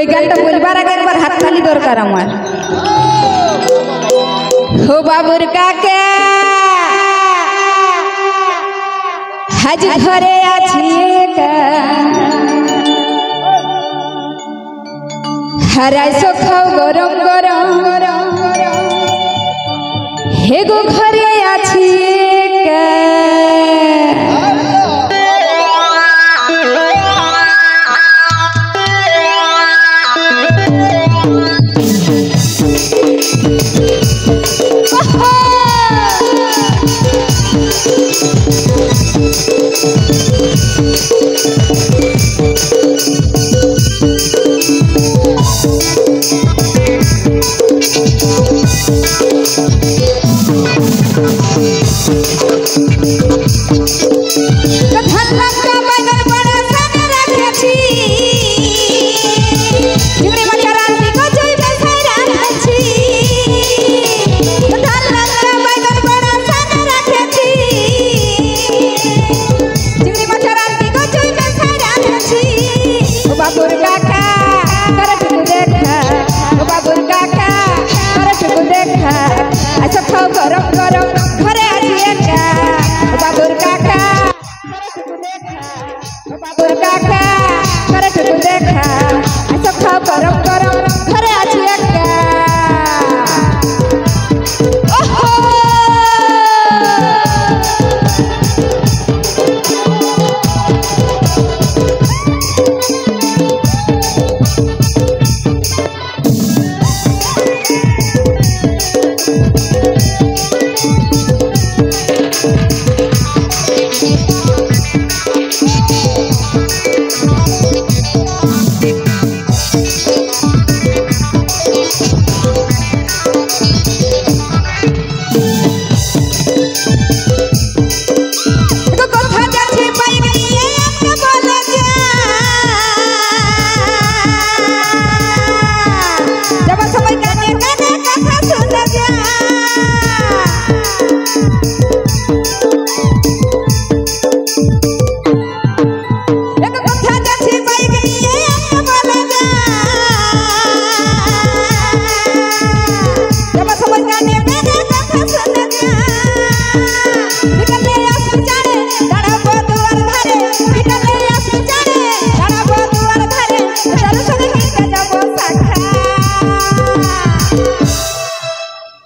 गान तो बोलबार आगे एक बार हाथ ताली दरकार आमार हो बाबुर काका आज घरे आछी का हराई सो खाओ गरम गरम हे गो घरे आछी का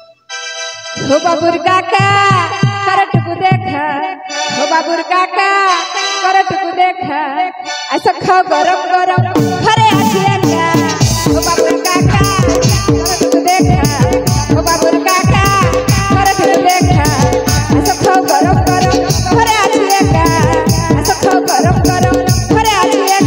हो बाबुर काका करट को देखा हो बाबुर काका करट को देखा ऐसा खाओ गरम गरम घरे आछिया हो बाबुर काका करट को देखा हो बाबुर काका करट को देखा ऐसा खाओ गरम गरम घरे आछिया ऐसा खाओ गरम गरम घरे आछिया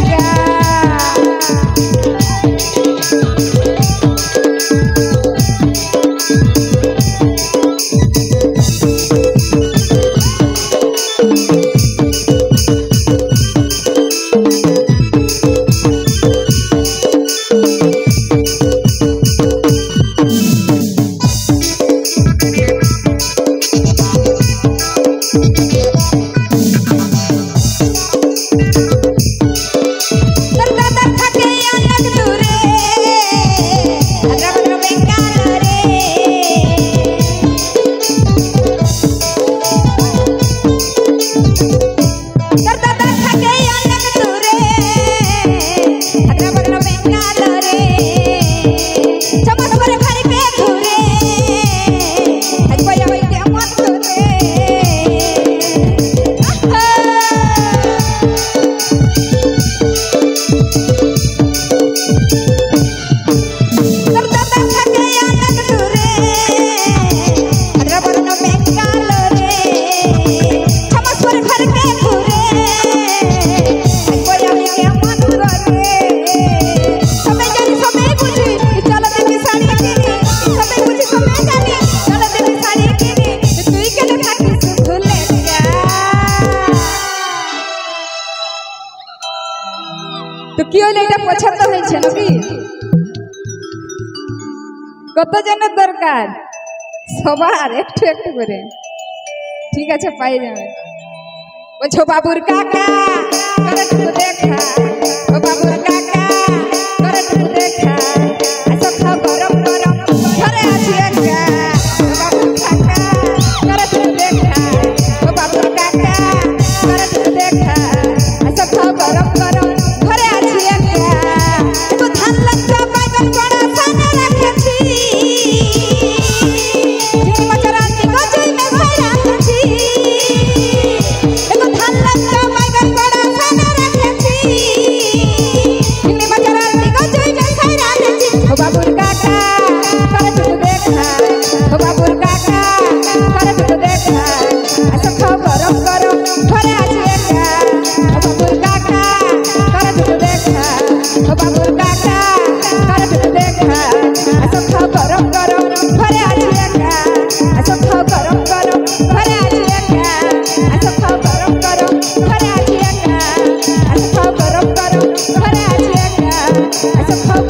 तो क्यों लेटा पछंद হইছে নাকি কত জনের দরকার সবার একটু একটু করে ঠিক আছে পাই যাবে বলছো বাবুর কাকা করে তো দেখা ও বাবুর কাকা করে তো দেখা करट देखा ऐसा खाओ गरम गरम घरे आछि एका एगो धान लंका बैगन बड़ा साना रखती जिनी मचराती गजई में भरा रखती एगो धान लंका बैगन बड़ा साना रखती जिनी मचराती गजई में भरा रखती हो बाबूर काका करट देखा हो बाबूर काका करट देखा ऐसा खाओ गरम गरम घरे आछि एका हो बाबूर काका करट देखा हो बाबूर काका करट देखा ऐसा खाओ गरम गरम घरे आछि एका ऐसा खाओ गरम गरम घरे आछि एका ऐसा खाओ गरम गरम घरे आछि एका ऐसा खाओ गरम गरम घरे आछि एका ऐसा खाओ